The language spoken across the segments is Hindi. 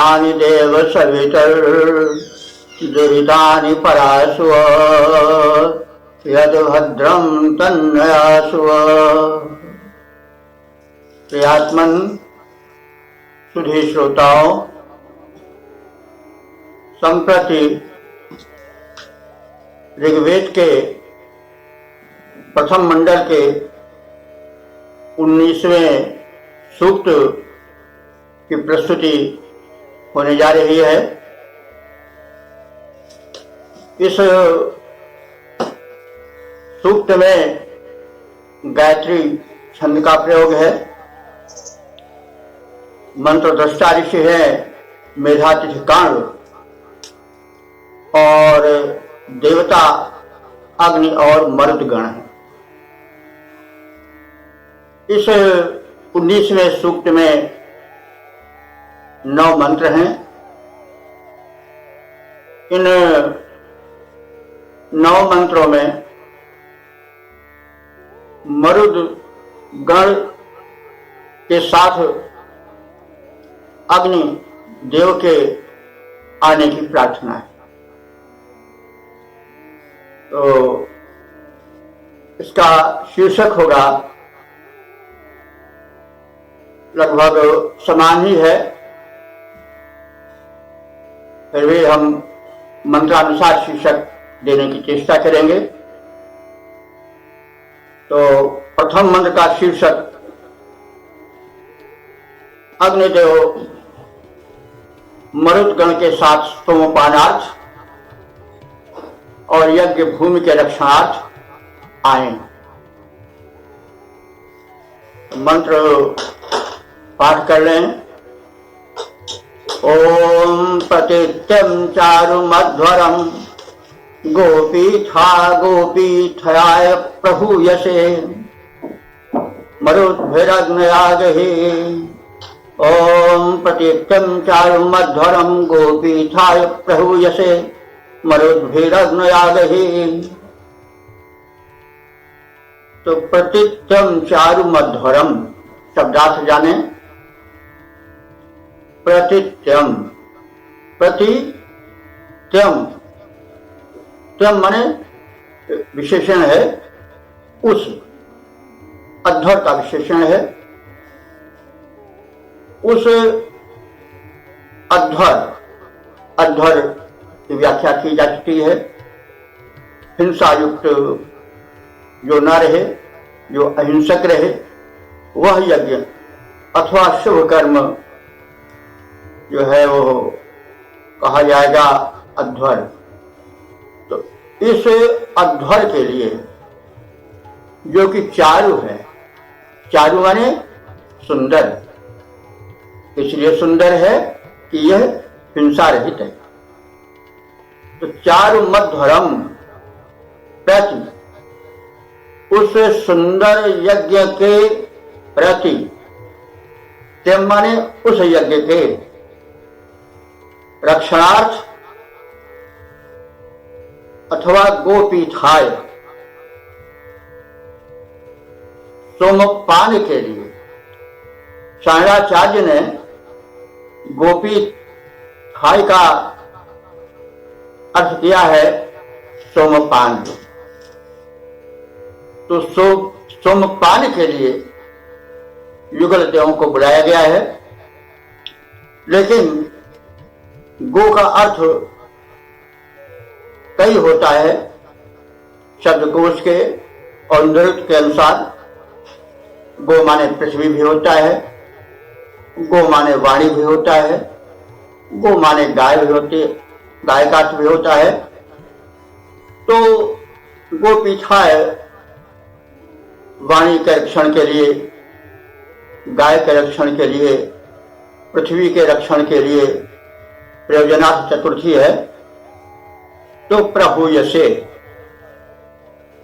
दुरितानि देव सवितर्दुरितानि पराशुव यद्भद्रं तन्नयासुव। प्रियात्मन सुधी श्रोताओं, संप्रति ऋग्वेद के प्रथम मंडल के 19वें सूक्त की प्रस्तुति होने जा रही है। इस सूक्त में गायत्री छंद का प्रयोग है। मंत्र दृष्टा ऋषि है मेधातिथि कांड और देवता अग्नि और मरुदगण है। इस 19वें सूक्त में 9 मंत्र हैं। इन 9 मंत्रों में मरुद गण के साथ अग्नि देव के आने की प्रार्थना है। तो इसका शीर्षक होगा, लगभग समान ही है, फिर भी हम मंत्रानुसार शीर्षक देने की चेष्टा करेंगे। तो प्रथम मंत्र का शीर्षक अग्निदेव मरुदगण के साथ सोमपानार्थ और यज्ञ भूमि के रक्षणार्थ आए। मंत्र पाठ कर लें। ओम प्रतित्यं चारु मध्वरम गोपीथा गोपीथयाय प्रभूयसे मरुद्भिरग्नयागहि। ओम प्रतित्यं चारु मध्वरम गोपीथाय प्रभूयसे मरुद्भिरग्नयागहि। तो प्रतित्यं चारु मध्वरम शब्दार्थ जाने। प्रतित्यम, प्रतित्यम, त्यम माने विशेषण है, उस अध्वर का विशेषण है। उस अध्वर, अध्वर की व्याख्या की जा चुकी है। हिंसा युक्त जो न रहे, जो अहिंसक रहे, वह यज्ञ अथवा शुभ कर्म जो है वो कहा जाएगा अध्वर। तो इस अध्वर के लिए जो कि चारु है, चारु माने सुंदर, इसलिए सुंदर है कि यह हिंसा रहित है। तो चारु मध्वरम प्रति, उस सुंदर यज्ञ के प्रति, त्यम माने उस यज्ञ के रक्षणार्थ अथवा गोपीठाय, सोमपान के लिए। शंकराचार्य ने गोपीठाय का अर्थ किया है सोमपान। तो सोमपान के लिए युगल देवों को बुलाया गया है। लेकिन गो का अर्थ कई होता है शब्दकोश के और निरुक्त के अनुसार। गो माने पृथ्वी भी होता है, गो माने वाणी भी होता है, गो माने गाय भी होती है, गाय का अर्थ भी होता है। तो गोपीठाय वाणी के रक्षण के लिए, गाय के रक्षण के लिए, पृथ्वी के रक्षण के लिए प्रयोजनार्थ चतुर्थी है। तो प्रभूयसे,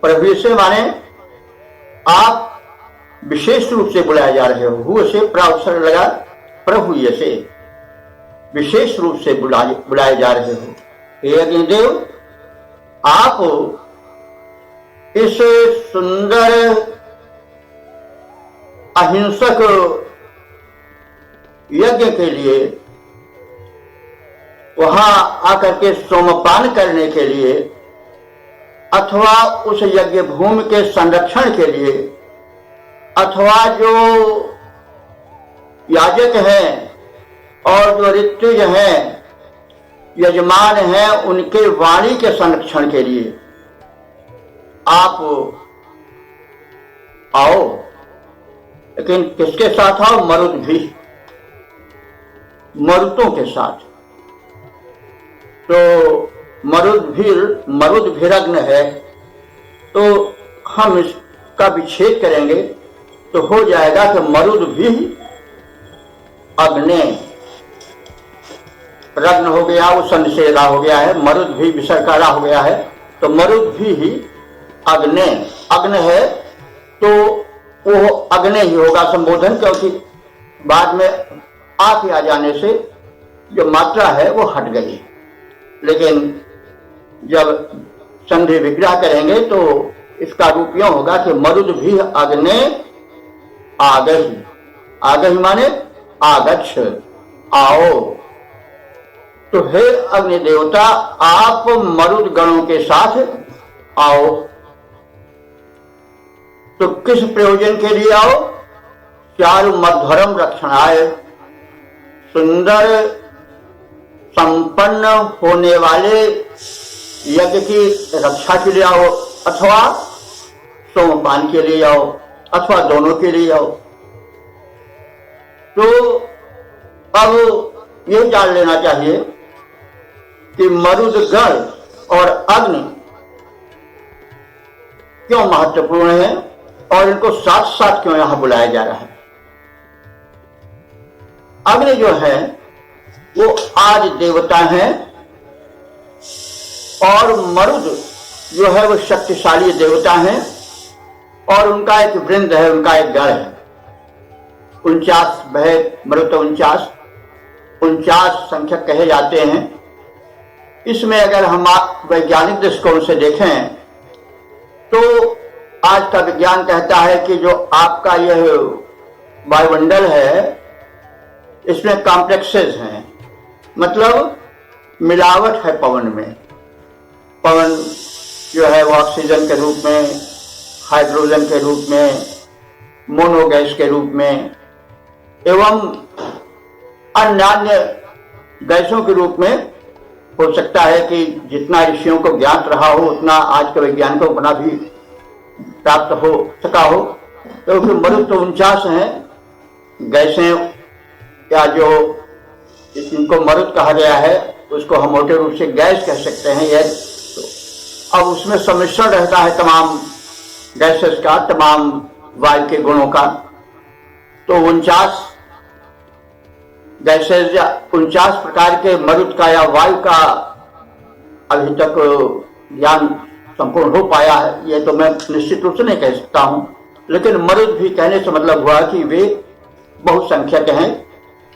प्रभूयसे माने आप विशेष रूप से बुलाए जा रहे हो। हु से प्रावसर लगा, प्रभूयसे विशेष रूप से बुलाए जा रहे हो। हे अग्निदेव, आप इस सुंदर अहिंसक यज्ञ के लिए वहां आकर के सोमपान करने के लिए अथवा उस यज्ञ भूमि के संरक्षण के लिए अथवा जो याजक हैं और जो ऋत्विज हैं, यजमान हैं, उनके वाणी के संरक्षण के लिए आप आओ। लेकिन किसके साथ आओ? मरुद भी, मरुतों के साथ। तो मरुद भीरग्न है, तो हम इसका विच्छेद करेंगे तो हो जाएगा कि मरुद भी अग्ने, रग्न हो गया, वो संशेरा हो गया है, मरुद भी विसर्गकारा हो गया है, तो मरुद भी ही अग्ने, अग्न है तो वो अग्ने ही होगा संबोधन, क्योंकि बाद में आप आ जाने से जो मात्रा है वो हट गई। लेकिन जब संधि विग्रह करेंगे तो इसका रूप यह होगा कि मरुद भी अग्ने आगहि, आगहि माने आगच्छ, आओ। तो हे अग्नि देवता, आप मरुद गणों के साथ आओ। तो किस प्रयोजन के लिए आओ? चारु मध्वरम रक्षणाय, सुंदर संपन्न होने वाले यज्ञ की रक्षा के लिए आओ, अथवा सोमपान के लिए आओ, अथवा दोनों के लिए आओ। तो अब यह जान लेना चाहिए कि मरुद गण और अग्नि क्यों महत्वपूर्ण है और इनको साथ साथ क्यों यहां बुलाया जा रहा है। अग्नि जो है वो आदि देवता हैं और मरुद जो है वो शक्तिशाली देवता हैं और उनका एक वृंद है, उनका एक गण है। 49 भय मरुत 49 संख्यक कहे जाते हैं। इसमें अगर हम वैज्ञानिक दृष्टिकोण से देखें तो आज का विज्ञान कहता है कि जो आपका यह वायुमंडल है इसमें कॉम्प्लेक्सेस हैं, मतलब मिलावट है पवन में। पवन जो है वो ऑक्सीजन के रूप में, हाइड्रोजन के रूप में, मोनोगैस के रूप में एवं अन्य गैसों के रूप में हो सकता है कि जितना ऋषियों को ज्ञात रहा हो उतना आज के वैज्ञानिकों को बना भी प्राप्त हो सका हो। तो फिर मरुद तो 49 हैं गैसें, या जो इनको मरुद कहा गया है उसको हम मोटे रूप से गैस कह सकते हैं। यह तो अब उसमें सम्मिश्रण रहता है तमाम गैसेस का, तमाम वायु के गुणों का। तो 49 गैसेस या 49 प्रकार के मरुद का या वायु का अभी तक ज्ञान संपूर्ण हो पाया है, यह तो मैं निश्चित रूप से नहीं कह सकता हूं। लेकिन मरुद भी कहने से मतलब हुआ कि वे बहुसंख्यक हैं,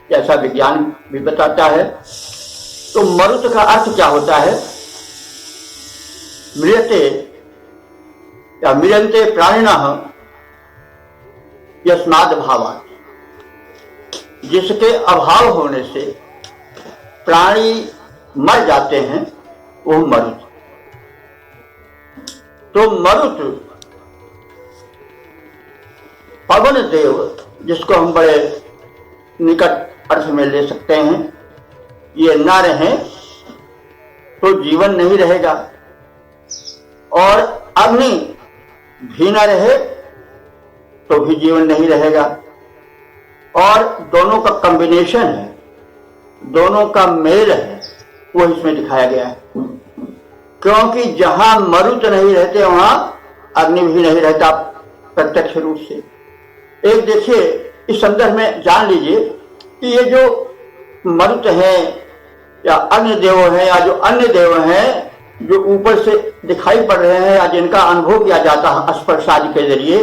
ऐसा विज्ञान भी बताता है। तो मरुत का अर्थ क्या होता है? म्रियते या म्रियन्ते प्राणिनः यस्माद् भावात्, जिसके अभाव होने से प्राणी मर जाते हैं वो मरुत। तो मरुत पवन देव, जिसको हम बड़े निकट अर्थ में ले सकते हैं, ये न रहे तो जीवन नहीं रहेगा, और अग्नि भी न रहे तो भी जीवन नहीं रहेगा। और दोनों का कॉम्बिनेशन है, दोनों का मेल है, वो इसमें दिखाया गया है। क्योंकि जहां मरुत नहीं रहते वहां अग्नि भी नहीं रहता प्रत्यक्ष रूप से। एक देखिए इस संदर्भ में जान लीजिए कि ये जो मरुत हैं या अन्य देव हैं या जो अन्य देव हैं जो ऊपर से दिखाई पड़ रहे हैं या जिनका अनुभव किया जाता है स्पर्श आदि के जरिए,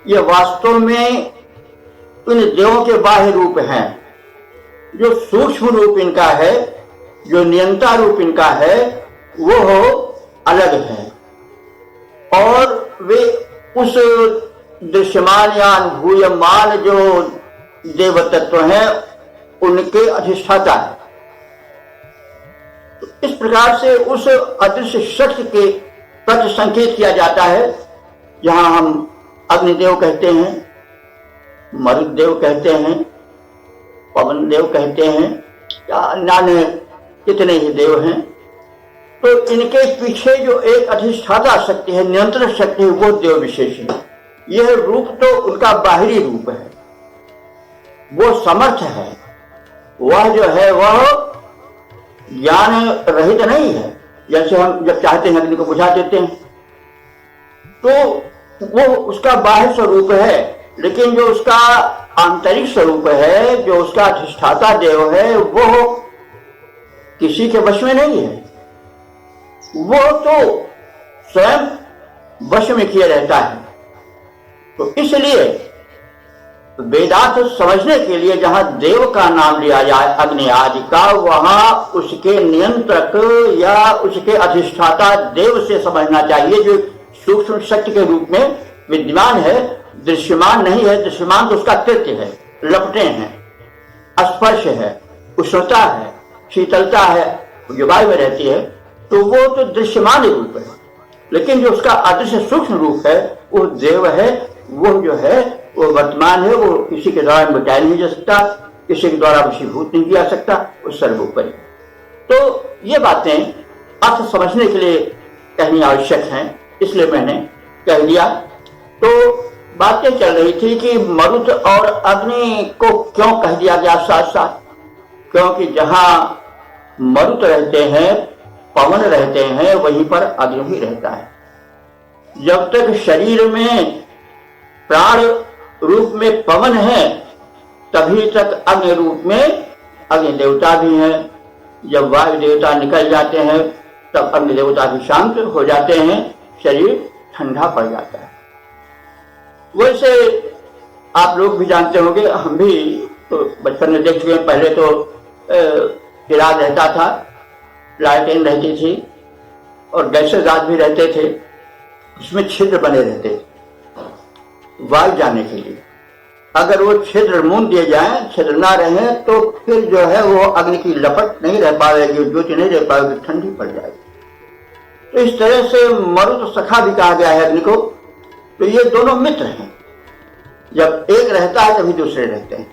ये वास्तव में इन देवों के बाह्य रूप हैं। जो सूक्ष्म रूप इनका है, जो नियंता रूप इनका है, वो अलग है। और वे उस दृश्यमान या अनुभूयमान जो देव तत्व हैं उनके अधिष्ठाता है। इस प्रकार से उस अदृश्य शक्ति के प्रति संकेत किया जाता है। जहां हम अग्निदेव कहते हैं, मरुदेव कहते हैं, पवन देव कहते हैं, या अन्य कितने ही देव हैं, तो इनके पीछे जो एक अधिष्ठाता शक्ति है, नियंत्रण शक्ति है, वो देव विशेष है। यह रूप तो उनका बाहरी रूप है, वो समर्थ है, वह जो है वह ज्ञान रहित नहीं है। जैसे हम जब चाहते हैं अग्नि को बुझा देते हैं, तो वो उसका बाह्य स्वरूप है, लेकिन जो उसका आंतरिक स्वरूप है, जो उसका अधिष्ठाता देव है, वो किसी के वश में नहीं है। वो तो स्वयं वश में किए रहता है। तो इसलिए वेदांत समझने के लिए जहां देव का नाम लिया जाए अग्नि आदि का, वहां उसके नियंत्रक या उसके अधिष्ठाता देव से समझना चाहिए, जो सूक्ष्म शक्ति के रूप में विद्यमान है, दृश्यमान नहीं है। दृश्यमान तो उसका कृत्य है, लपटें हैं, स्पर्श है, उष्णता है, शीतलता है, जो वायु में रहती है, तो वो तो दृश्यमान रूप है। लेकिन जो उसका अदृश्य सूक्ष्म रूप है वो देव है। वो जो है वो वर्तमान है, वो किसी के द्वारा मिटाया नहीं जा सकता, किसी के द्वारा वशीभूत नहीं किया सकता, वो सर्वोपरि। तो ये बातें अर्थ समझने के लिए कहनी आवश्यक हैं, इसलिए मैंने कह दिया। तो बातें चल रही थी कि मरुत और अग्नि को क्यों कह दिया गया साथ साथ, क्योंकि जहां मरुत रहते हैं, पवन रहते हैं, वहीं पर अग्नि भी रहता है। जब तक शरीर में प्राण रूप में पवन है, तभी तक अग्नि रूप में अग्नि देवता भी है। जब वायु देवता निकल जाते हैं, तब अग्नि देवता भी शांत हो जाते हैं, शरीर ठंडा पड़ जाता है। वैसे आप लोग भी जानते होंगे, हम भी तो बचपन में देख चुके हैं। पहले तो चिराग रहता था, लालटेन रहती थी, और गैसेदार भी रहते थे, उसमें छिद्र बने रहते थे वायु जाने के लिए। अगर वो छिद्र मूंद दिए जाए, छिद्र ना रहे, तो फिर जो है वो अग्नि की लपट नहीं रह पाएगी, ज्योति नहीं रह पाएगी, ठंडी पड़ जाएगी। तो इस तरह से मरुत सखा भी कहा गया है अग्नि को। तो ये दोनों मित्र हैं, जब एक रहता है तभी दूसरे रहते हैं,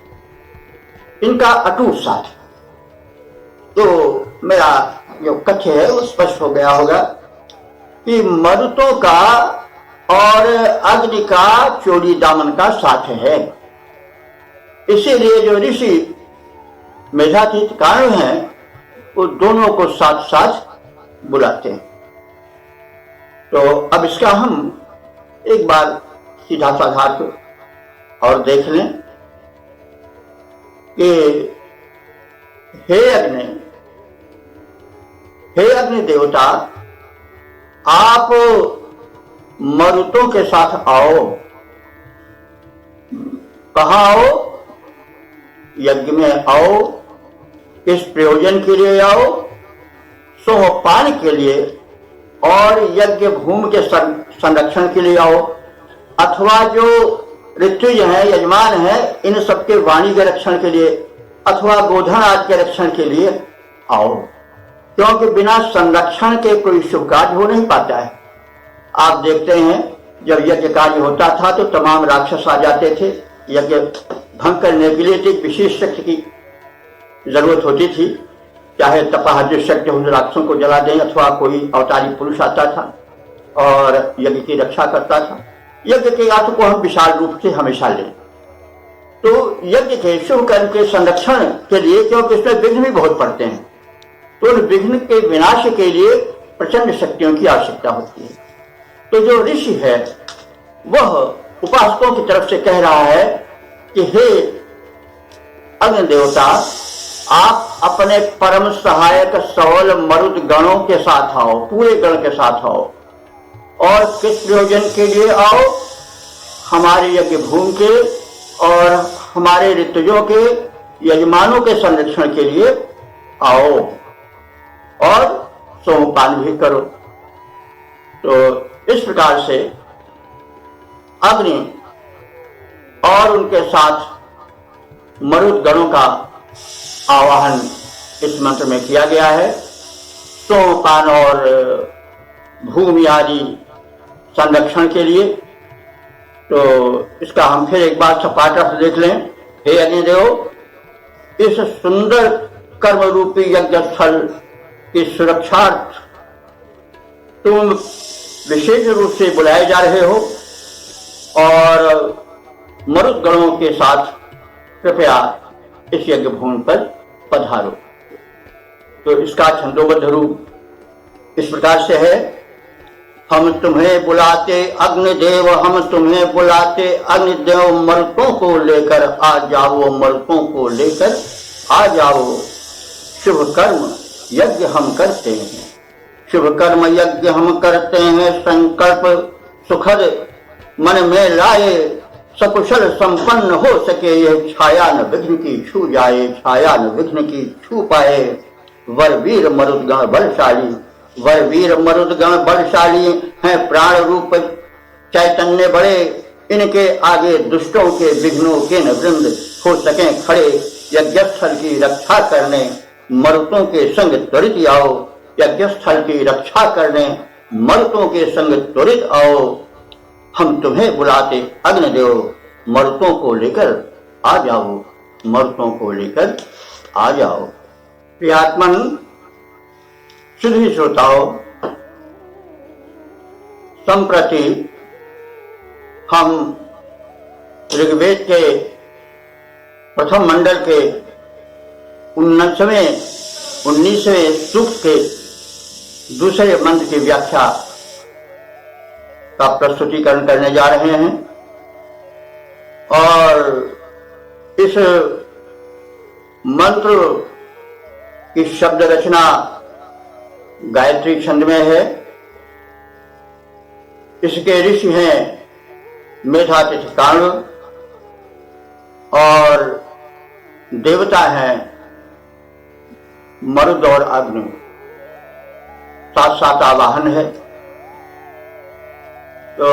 इनका अटूट साथ। तो मेरा जो कथ्य है वो स्पष्ट हो गया होगा कि मरुतों का और अग्नि का चोरी दामन का साथ है। इसीलिए जो ऋषि मेधातीत कारण हैं, वो दोनों को साथ साथ बुलाते हैं। तो अब इसका हम एक बार सीधा साधा और देख लें कि हे अग्नि देवता, आप मरुतों के साथ आओ। कहाँ आओ? यज्ञ में आओ। किस प्रयोजन के लिए आओ? सोमपान के लिए और यज्ञ भूमि के संरक्षण के लिए आओ, अथवा जो ऋत्विज हैं, यजमान हैं, इन सबके वाणी के रक्षण के लिए, अथवा गोधन आदि के रक्षण के लिए आओ। क्योंकि बिना संरक्षण के कोई शुभ कार्य हो नहीं पाता है। आप देखते हैं जब यज्ञ कार्य होता था तो तमाम राक्षस आ जाते थे। यज्ञ भंग करने के लिए एक विशेष शक्ति की जरूरत होती थी, चाहे तपाहज शक्ति उन राक्षसों को जला दें, अथवा कोई अवतारी पुरुष आता था और यज्ञ की रक्षा करता था। यज्ञ के अर्थ को हम विशाल रूप से हमेशा लें तो यज्ञ के शुभ कर्म के संरक्षण के लिए, क्योंकि इसमें विघ्न भी बहुत पड़ते हैं, तो उन विघ्न के विनाश के लिए प्रचंड शक्तियों की आवश्यकता होती है। तो जो ऋषि है वह उपासकों की तरफ से कह रहा है कि हे अग्नि देवता, आप अपने परम सहायक सवल मरुद गणों के साथ आओ, पूरे गण के साथ आओ। और किस प्रयोजन के लिए आओ? हमारे यज्ञ भूमि के और हमारे ऋतुजों के यजमानों के संरक्षण के लिए आओ और सोमपान भी करो। तो इस प्रकार से अग्नि और उनके साथ मरुद गणों का आवाहन इस मंत्र में किया गया है। स्तोपान और भूमि आदि संरक्षण के लिए। तो इसका हम फिर एक बार सपाट अर्थ देख लें। हे अग्निदेव, इस सुंदर कर्म रूपी यज्ञ स्थल की सुरक्षार्थ तुम विशेष रूप से बुलाए जा रहे हो और मरुदगणों के साथ कृपया इस यज्ञ भूमि पर पधारो। तो इसका छंदोबद्ध रूप इस प्रकार से है। हम तुम्हें बुलाते अग्निदेव, हम तुम्हें बुलाते अग्निदेव, मर्तों को लेकर आ जाओ, मर्तों को लेकर आ जाओ। शुभ कर्म यज्ञ हम करते हैं, शुभ कर्म यज्ञ हम करते हैं। संकल्प सुखद मन में लाए, सकुशल संपन्न हो सके यह छाया न विघ्न की छू जाए, छाया न विघ्न की छू पाए। वर वीर मरुदगण बलशाली, वर वीर मरुदगण बलशाली हैं, प्राण रूप चैतन्य बड़े। इनके आगे दुष्टों के विघ्नों के न वृंद हो सके खड़े। यज्ञस्थल की रक्षा करने मरुतों के संग त्वरित आओ, यज्ञस्थल की रक्षा करने मरुतों के संग त्वरित आओ। हम तुम्हें बुलाते अग्निदेव, मरुतों को लेकर आ जाओ, मरुतों को लेकर आ जाओ। प्रियात्मन सुधी श्रोताओं, संप्रति हम ऋग्वेद के प्रथम मंडल के 19वें सूक्त के दूसरे मंत्र की व्याख्या का प्रस्तुतिकरण करने जा रहे हैं। और इस मंत्र की शब्द रचना गायत्री छंद में है। इसके ऋषि हैं मेधातिथि कर्ण और देवता हैं मरुद और अग्नि, साथ साथ आवाहन है। तो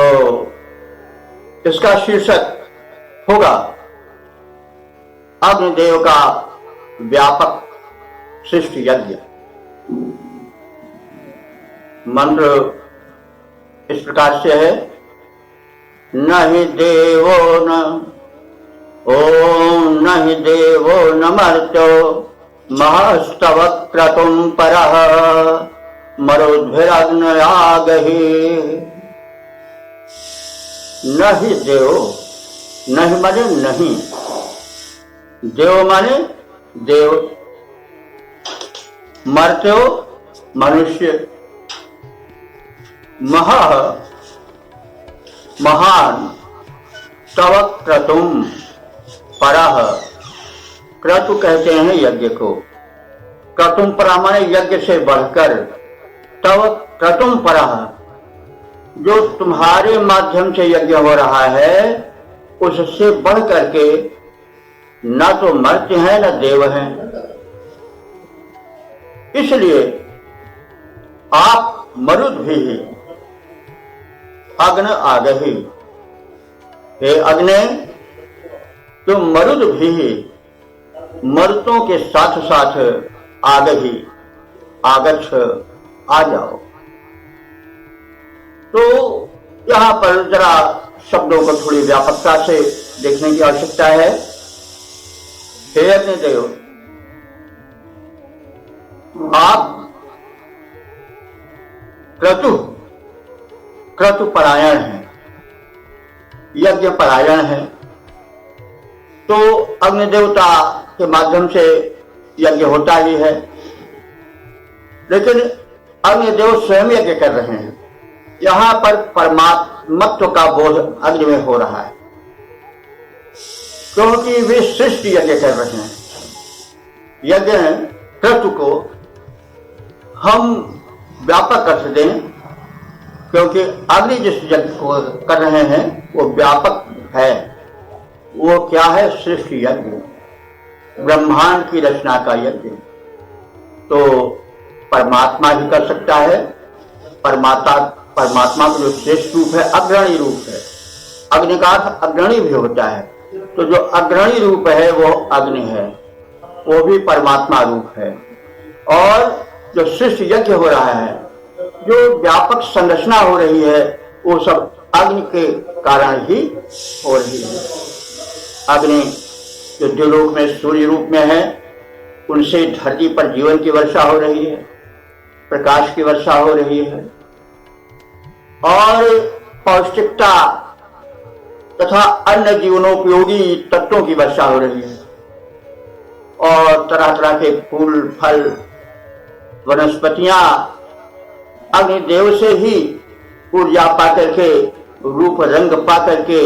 इसका शीर्षक होगा अग्निदेव का व्यापक सृष्टि यज्ञ। मंत्र इस प्रकार से है। न हि देवो न ओम न हि देवो न मर्त्यो महस्तव क्रतुम परः मरुद्भिरग्नयागहि। न हि देव, नहीं माने नहीं, देव माने देव, मर्त्यो मनुष्य, महा महान, तव क्रतुम परः, क्रतु कहते हैं यज्ञ को। क्रतुम परः माने यज्ञ से बढ़कर, तव क्रतुम परः जो तुम्हारे माध्यम से यज्ञ हो रहा है उससे बढ़ करके न तो मर्त्य हैं न देव हैं। इसलिए आप मरुद भी अग्नि आगहि, हे अग्नि तुम मरुद भी मरुतों के साथ साथ आगहि आगच्छ आ जाओ। तो यहां पर जरा शब्दों को थोड़ी व्यापकता से देखने की आवश्यकता है। हे अग्निदेव, आप क्रतु परायण हैं, यज्ञ परायण हैं। तो अग्नि देवता के माध्यम से यज्ञ होता ही है, लेकिन अग्निदेव स्वयं यज्ञ कर रहे हैं। यहां पर परमात्मत्व का बोध अग्नि में हो रहा है, क्योंकि वे सृष्टि यज्ञ कर रहे हैं। यज्ञ क्रतु को हम व्यापक अर्थ दें, क्योंकि अग्नि जिस यज्ञ को कर रहे हैं वो व्यापक है। वो क्या है? सृष्टि यज्ञ, ब्रह्मांड की रचना का यज्ञ। तो परमात्मा ही कर सकता है। परमात्मा का जो श्रेष्ठ रूप है, अग्रणी रूप है। अग्नि का अर्थ अग्रणी भी होता है। तो जो अग्रणी रूप है वो अग्नि है, वो भी परमात्मा रूप है। और जो सृष्टि यज्ञ हो रहा है, जो व्यापक संरचना हो रही है, वो सब अग्नि के कारण ही हो रही है। अग्नि जो द्युलोक में सूर्य रूप में है, उनसे धरती पर जीवन की वर्षा हो रही है, प्रकाश की वर्षा हो रही है और पौष्टिकता तथा अन्य जीवनोपयोगी तत्वों की वर्षा हो रही है और तरह तरह के फूल, फल, वनस्पतियां अग्निदेव से ही ऊर्जा पाकर के, रूप रंग पाकर के,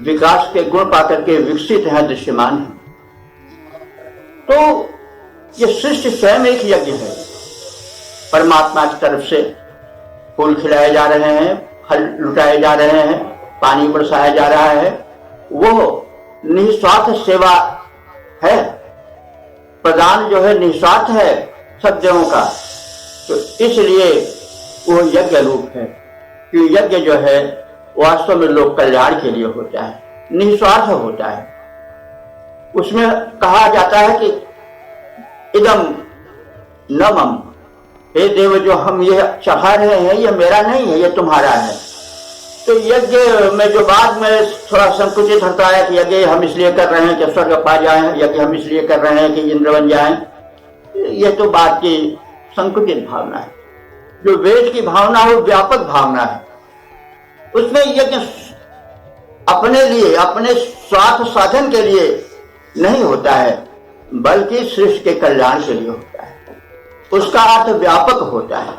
विकास के गुण पाकर के विकसित है, दृश्यमान है। तो ये सृष्टि स्वयं एक यज्ञ है। परमात्मा की तरफ से फूल खिलाए जा रहे हैं, फल लुटाए जा रहे हैं, पानी बरसाया जा रहा है, वो निस्वार्थ सेवा है। प्रदान जो है निस्वार्थ है सब देवों का, तो इसलिए वो यज्ञ रूप है कि यज्ञ जो है वास्तव में लोक कल्याण के लिए होता है, निस्वार्थ होता है। उसमें कहा जाता है कि इदम न मम, हे देव जो हम ये चढ़ा रहे हैं ये मेरा नहीं है, ये तुम्हारा है। तो यज्ञ में जो बाद में थोड़ा संकुचित होता है कि यज्ञ हम इसलिए कर रहे हैं कि स्वर्ग पा जाएं, यज्ञ हम इसलिए कर रहे हैं कि इंद्र बन जाएं, ये तो बात की संकुचित भावना है। जो वेद की भावना है वो व्यापक भावना है। उसमें यज्ञ अपने लिए, अपने स्वार्थ साधन के लिए नहीं होता है, बल्कि सृष्टि के कल्याण के लिए होता है। उसका अर्थ व्यापक होता है।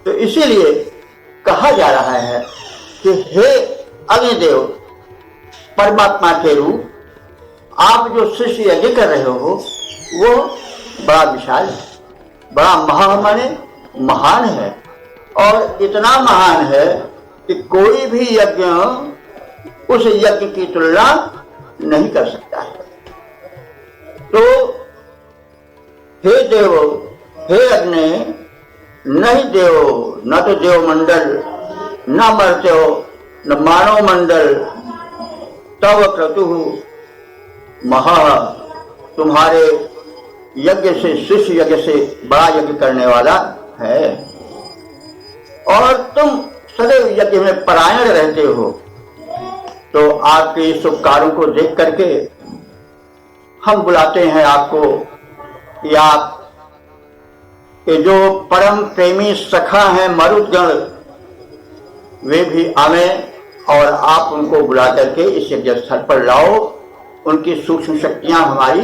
तो इसीलिए कहा जा रहा है कि हे अग्निदेव, परमात्मा के रूप, आप जो सृष्टि यज्ञ कर रहे हो वो बड़ा विशाल है, बड़ा महान है और इतना महान है कि कोई भी यज्ञ उस यज्ञ की तुलना नहीं कर सकता है। तो हे देव, हे अग्नि, नहीं देव, न तो देवमंडल, न मर्त्य, न मानव मंडल, तव क्रतु महा, तुम्हारे यज्ञ से, सृष्टि यज्ञ से बड़ा यज्ञ करने वाला है और तुम सदैव यज्ञ में परायण रहते हो। तो आपके शुभ कार्यों को देख करके हम बुलाते हैं आपको कि आप के जो परम प्रेमी सखा हैं मरुदगण, वे भी आवे और आप उनको बुला करके इस यज्ञ स्थल पर लाओ। उनकी सूक्ष्म शक्तियां हमारी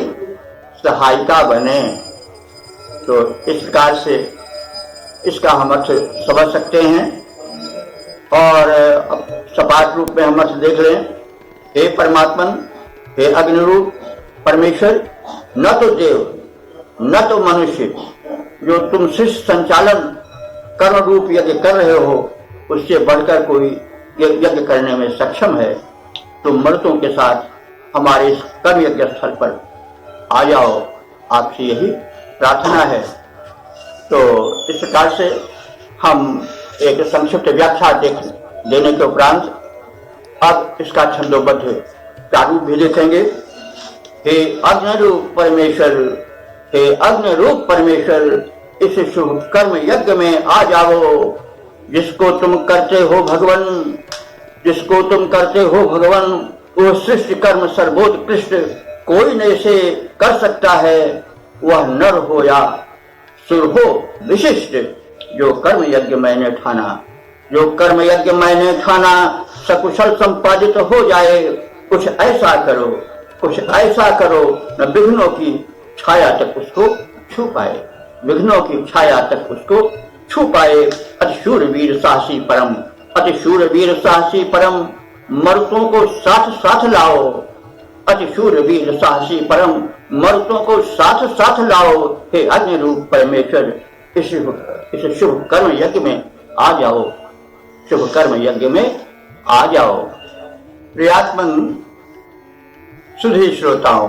सहायिका बने। तो इस प्रकार से इसका हम अर्थ समझ सकते हैं और अब सपाट रूप में हम अर्थ देख लें। हे परमात्मन, हे अग्निरूप परमेश्वर, न तो देव न तो मनुष्य, जो तुम सृष्टि संचालन कर्म रूप यज्ञ कर रहे हो, उससे बढ़कर कोई यज्ञ करने में सक्षम है। तुम मर्तों के साथ हमारे इस कर्म यज्ञ स्थल पर आ जाओ, आपसे यही प्रार्थना है। तो इस प्रकार से हम एक संक्षिप्त व्याख्या देने के उपरांत अब इसका छंदोबद्ध प्रारूप भी देखेंगे। हे अग्निरूप परमेश्वर, हे अग्निरूप परमेश्वर, इस शुभ कर्म यज्ञ में आ जाओ। जिसको तुम करते हो भगवान, जिसको तुम करते हो भगवान, वो सृष्टि कर्म सर्वोत्कृष्ट कोई नहीं से कर सकता है। वह नर हो या सुर हो विशिष्ट, जो कर्म यज्ञ मैंने ठाना, जो कर्म यज्ञ मैंने ठाना, सकुशल संपादित हो जाए। कुछ ऐसा करो, कुछ ऐसा करो, न विघ्नों की छाया तक उसको छू पाए, विघ्नों की छाया तक उसको छू पाए। अति शूरवीर साहसी परम, अति शूरवीर साहसी परम, मर्तों को साथ साथ लाओ। अति शूरवीर साहसी परम, मर्तों को साथ साथ लाओ। हे अग्नि रूप परमेश्वर, इस शुभ कर्म यज्ञ में आ जाओ, शुभ कर्म यज्ञ में आ जाओ। प्रियात्मन सुधी श्रोताओं,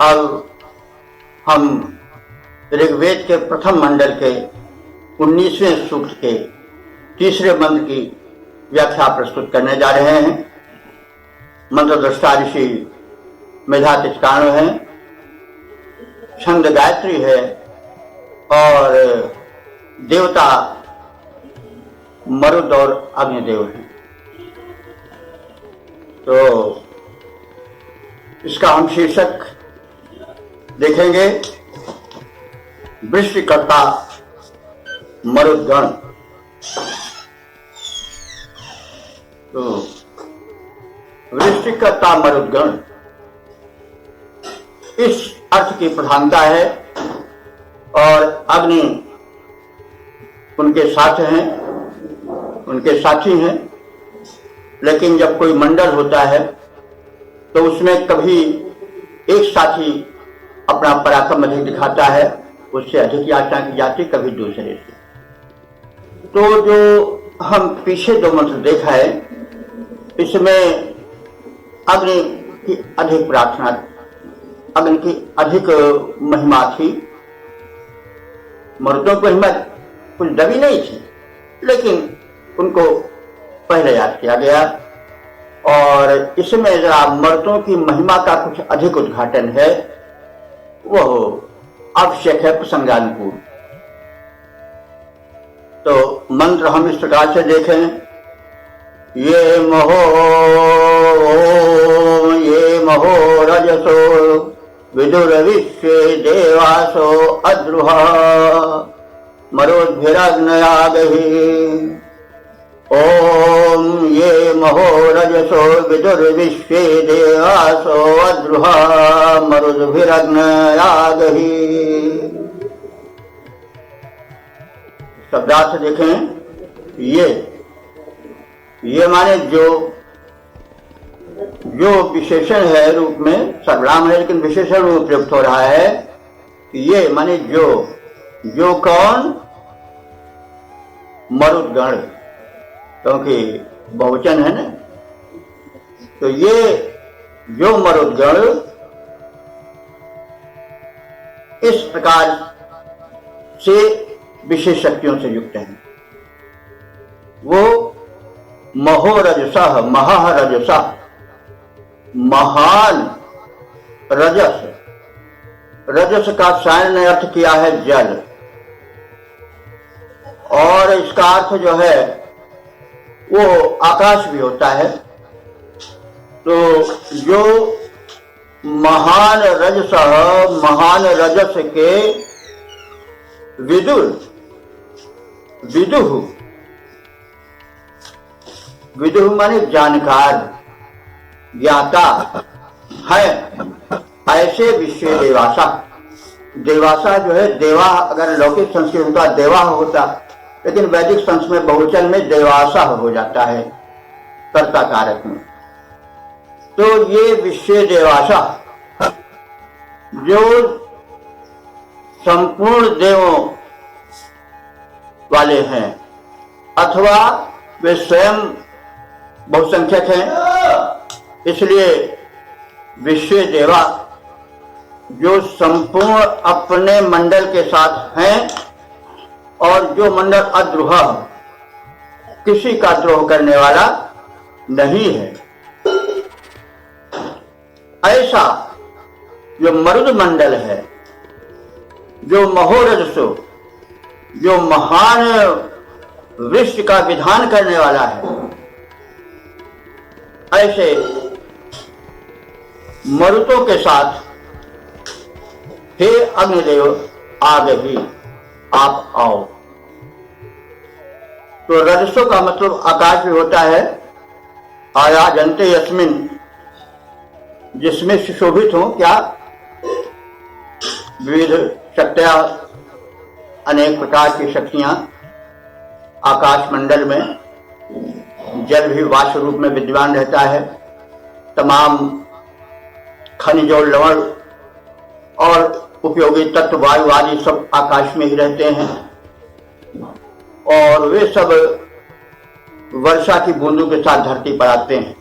अब हम ऋग्वेद के प्रथम मंडल के 19वें सूक्त के तीसरे मंत्र की व्याख्या प्रस्तुत करने जा रहे हैं। मंत्र दृष्टा ऋषि मेधातिष्ठाणु है, छंद गायत्री है, और देवता मरुद और अग्निदेव हैं। तो इसका हम शीर्षक देखेंगे, वृष्टिकर्ता मरुद्गण। तो वृष्टिकर्ता मरुद्गण, इस अर्थ की प्रधानता है और अग्नि उनके साथ हैं, उनके साथी हैं। लेकिन जब कोई मंडल होता है तो उसमें कभी एक साथी अपना पराक्रम अधिक दिखाता है, उससे अधिक याचना की जाती, कभी दूसरे से। तो जो हम पीछे दो मंत्र देखा है, इसमें अग्नि की अधिक प्रार्थना, अग्नि की अधिक महिमा थी। मर्दों की महिमा कुछ दबी नहीं थी, लेकिन उनको पहले याद किया गया। और इसमें जरा मर्दों की महिमा का कुछ अधिक उद्घाटन है, वह आवश्यक है प्रसंगानुकूल। तो मंत्र हम इस प्रकार से देखें, ये महो रजसो विदुरविश्वे देवासो अद्रुह मरुद्भिरग्नयागहि। ओम ये महो रजसो विदुर्विश्वे देवासो अद्रुह मरुद्भिरग्नयागहि। शब्दार्थ देखें, ये माने जो विशेषण है, रूप में सर्वनाम है लेकिन विशेषण रूप प्रयुक्त हो रहा है। ये माने जो कौन? मरुद्गण, क्योंकि बहुवचन है ना। तो ये जो मरुद्गण इस प्रकार से विशेष शक्तियों से युक्त हैं, वो महोरजसः, महारजसः, महान रजस। रजस का सायन अर्थ किया है जल, और इसका अर्थ जो है वो आकाश भी होता है। तो जो महान रजसः, महान रजस के विदुर, विदुः माने जानकार, ज्ञाता है, ऐसे विश्व देवासा। देवासा जो है, देवा अगर लौकिक संस्कृत होता देवा होता, लेकिन वैदिक संस्कृत में बहुवचन में देवासा हो जाता है कर्ता कारक में। तो ये विश्व देवासा जो संपूर्ण देवों वाले हैं, अथवा वे स्वयं बहुसंख्यक हैं, इसलिए विश्व देवा जो संपूर्ण अपने मंडल के साथ हैं, और जो मंडल अद्रोह, किसी का द्रोह करने वाला नहीं है, ऐसा जो मरुद मंडल है, जो महोरजसो, जो महान वृक्ष का विधान करने वाला है, ऐसे मरुतों के साथ हे अग्निदेव आगहि, आप आओ। तो रजसो का मतलब आकाश भी होता है, आया जनते यस्मिन, जिसमें सुशोभित हो क्या विविध शक्तियां, अनेक प्रकार की शक्तियां आकाश मंडल में। जल भी वाष्प रूप में विद्यमान रहता है, तमाम खनिज और लवण और उपयोगी तत्व वायु आदि सब आकाश में ही रहते हैं, और वे सब वर्षा की बूंदों के साथ धरती पर आते हैं।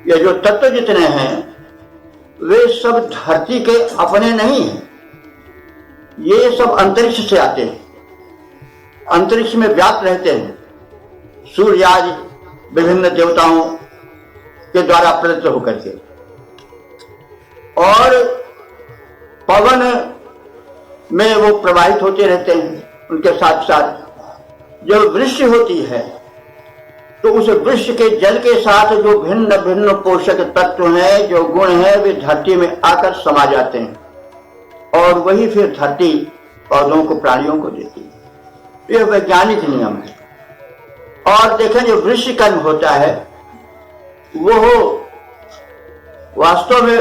ये जो तत्व जितने हैं वे सब धरती के अपने नहीं हैं, ये सब अंतरिक्ष से आते हैं, अंतरिक्ष में व्याप्त रहते हैं, सूर्य आदि विभिन्न देवताओं के द्वारा प्रेरित होकर के। और पवन में वो प्रवाहित होते रहते हैं। उनके साथ साथ जब वृष्टि होती है तो उस वृक्ष के जल के साथ जो भिन्न भिन्न पोषक तत्व हैं, जो गुण हैं, वे धरती में आकर समा जाते हैं और वही फिर धरती पौधों को, प्राणियों को देती है। यह वैज्ञानिक नियम है। और देखें, जो वृक्ष कर्म होता है वो वास्तव में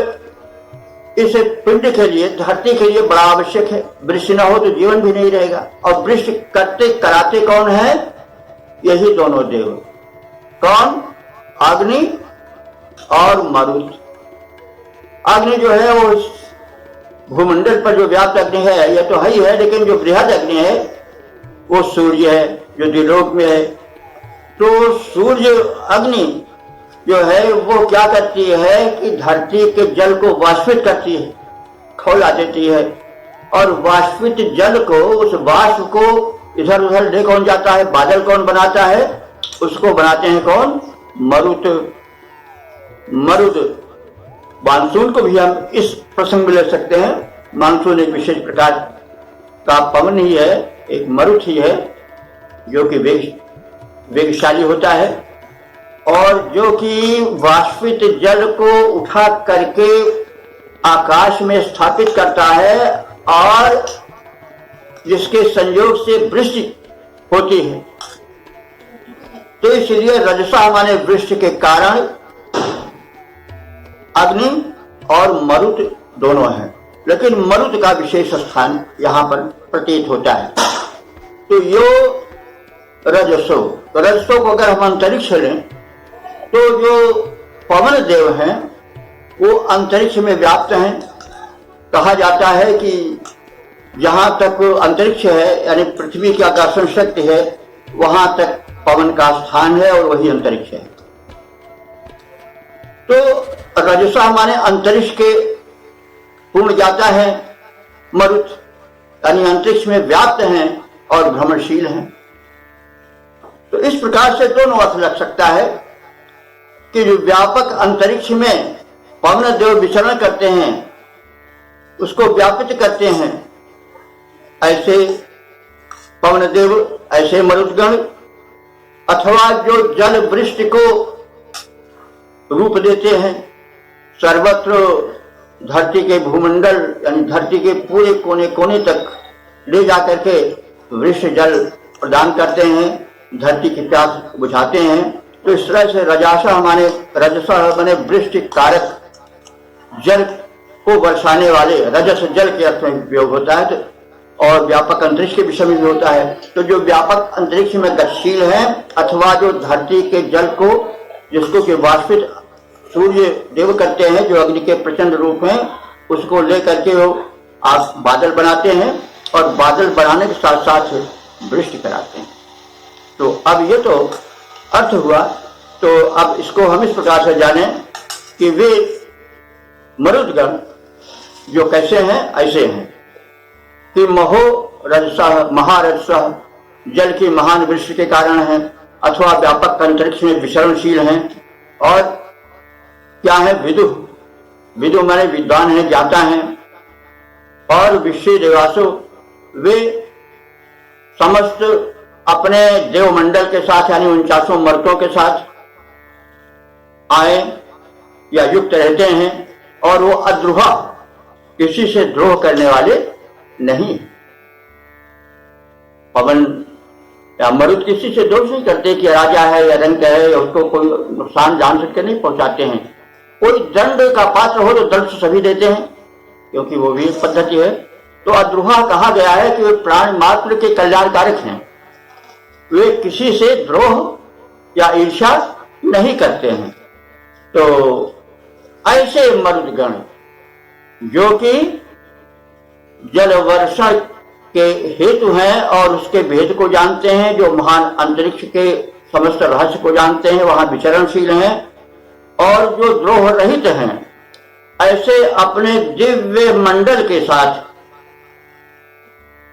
इस पिंड के लिए, धरती के लिए बड़ा आवश्यक है। वृक्ष न हो तो जीवन भी नहीं रहेगा। और वृक्ष करते कराते कौन है? यही दोनों देव। कौन? अग्नि और मरुत। अग्नि जो है वो भूमंडल पर जो व्याप्त अग्नि है, यह तो है ही है, लेकिन जो बृहद अग्नि है वो सूर्य है जो द्विलोक में है। तो सूर्य अग्नि जो है वो क्या करती है कि धरती के जल को वाष्पित करती है, खौला देती है। और वाष्पित जल को, उस वाष्प को इधर उधर ले कौन जाता है? बादल कौन बनाता है? उसको बनाते हैं कौन? मरुत। मरुत मानसून को भी हम इस प्रसंग में ले सकते हैं। मानसून एक विशेष प्रकार का पवन ही है, एक मरुत ही है, जो कि वेगशाली होता है और जो कि वाष्पित जल को उठा करके आकाश में स्थापित करता है और जिसके संयोग से वृष्टि होती है। तो इसलिए रजसा माने वृष्टि के कारण अग्नि और मरुत दोनों हैं, लेकिन मरुत का विशेष स्थान यहां पर प्रतीत होता है। तो यो रजसो, रजसो को अगर हम अंतरिक्ष लें तो जो पवन देव हैं वो अंतरिक्ष में व्याप्त हैं। कहा जाता है कि जहां तक अंतरिक्ष है, यानी पृथ्वी की आकर्षण शक्ति है, वहां तक पवन का स्थान है और वही अंतरिक्ष है। तो रजसा माने अंतरिक्ष के पूर्ण जाता है, मरुत यानी अंतरिक्ष में व्याप्त हैं और भ्रमणशील हैं। तो इस प्रकार से दोनों अर्थ लग सकता है कि जो व्यापक अंतरिक्ष में पवन देव विचरण करते हैं, उसको व्यापित करते हैं, ऐसे पवन देव, ऐसे मरुदगण, अथवा जो जल वृष्टि को रूप देते हैं, सर्वत्र धरती के भूमंडल यानी धरती के पूरे कोने कोने तक ले जाकर के वृष्टि जल प्रदान करते हैं, धरती की प्यास बुझाते हैं। तो इस तरह से रजसा माने वृष्टि कारक, जल को बरसाने वाले, रजस जल के अर्थ में उपयोग होता है। और व्यापक अंतरिक्ष के विषय में भी होता है। तो जो व्यापक अंतरिक्ष में गतिशील है, अथवा जो धरती के जल को, जिसको कि वाष्पित सूर्य देव करते हैं, जो अग्नि के प्रचंड रूप हैं, उसको लेकर के वो आप बादल बनाते हैं और बादल बनाने के साथ साथ वृष्टि कराते हैं। तो अब ये तो अर्थ हुआ। तो अब इसको हम इस प्रकार से जाने कि वे मरुदगण जो कैसे हैं, ऐसे हैं कि महो रजसा, महारजसा जल की महान वृष्टि के कारण है, अथवा व्यापक अंतरिक्ष में विचरणशील हैं। और क्या है? विदु, विदु माने विद्वान है, ज्ञाता है। और विश्व देवासु, वे समस्त अपने देवमंडल के साथ यानी 49 मर्तों के साथ आए या युक्त रहते हैं और वो अद्रोहा, किसी से द्रोह करने वाले नहीं। पवन या मरुद किसी से दोष नहीं करते कि राजा है या रंग है या उसको कोई नुकसान जान सके नहीं पहुंचाते हैं। कोई दंड का पात्र हो तो दंड सभी देते हैं, क्योंकि वो भी एक पद्धति है। तो अद्रोहा कहा गया है कि वे प्राण मात्र के कल्याणकारक हैं, वे किसी से द्रोह या ईर्ष्या नहीं करते हैं। तो ऐसे मरुदगण जो कि जल वर्षा के हेतु हैं और उसके भेद को जानते हैं, जो महान अंतरिक्ष के समस्त रहस्य को जानते हैं, वहां विचरणशील हैं और जो द्रोह रहित हैं, ऐसे अपने दिव्य मंडल के साथ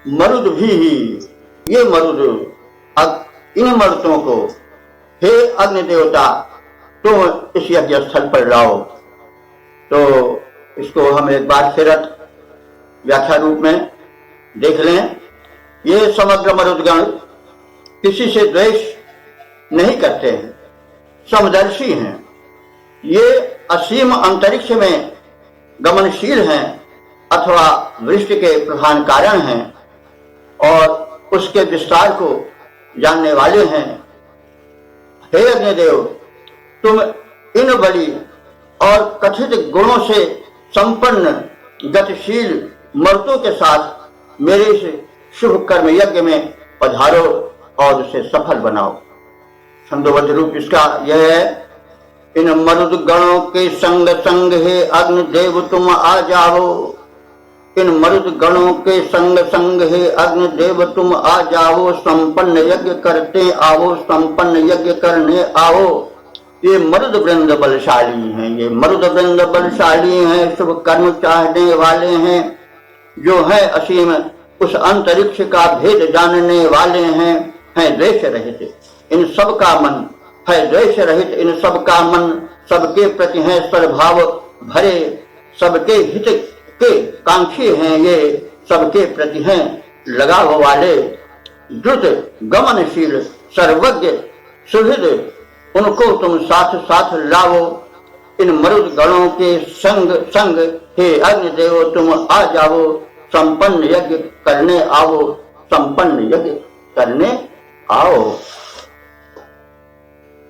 मरुद भी ही, ये मरुद इन मरुदों को हे अग्नि देवता तुम इस यज्ञ स्थल पर लाओ। तो इसको हम एक बार फिर व्याख्या रूप में देख लें, ये समग्र मरुदगण किसी से द्वेष नहीं करते हैं, समदर्शी हैं। ये असीम अंतरिक्ष में गमनशील हैं अथवा वृष्टि के प्रधान कारण हैं और उसके विस्तार को जानने वाले हैं। हे अग्निदेव, तुम इन बड़ी और कथित गुणों से संपन्न गतिशील मर्तों के साथ मेरे इस शुभ कर्म यज्ञ में पधारो और उसे सफल बनाओ। छंदोबद्ध रूप इसका यह है, इन मरुद गणों के संग संग हे अग्निदेव तुम आ जाओ। इन मरुद गणों के संग संग हे अग्निदेव तुम आ जाओ। संपन्न यज्ञ करते आओ, संपन्न यज्ञ करने आओ। ये मरुद वृंद बलशाली हैं, ये मरुद वृंद बलशाली हैं, शुभ कर्म चाहने वाले हैं, जो है असीम उस अंतरिक्ष का भेद जानने वाले हैं द्वेष रहित इन सब का मन है, द्वेष रहित इन सब का मन, सबके प्रति है सद्भाव भरे, सबके हित के कांक्षी हैं, ये सबके प्रति हैं लगाव वाले, द्रुत गमनशील सर्वज्ञ सुहृद, उनको तुम साथ साथ लाओ। इन मरुद गणों के संग संग हे अग्निदेव तुम आ जाओ। संपन्न यज्ञ करने आओ, संपन्न यज्ञ करने आओ।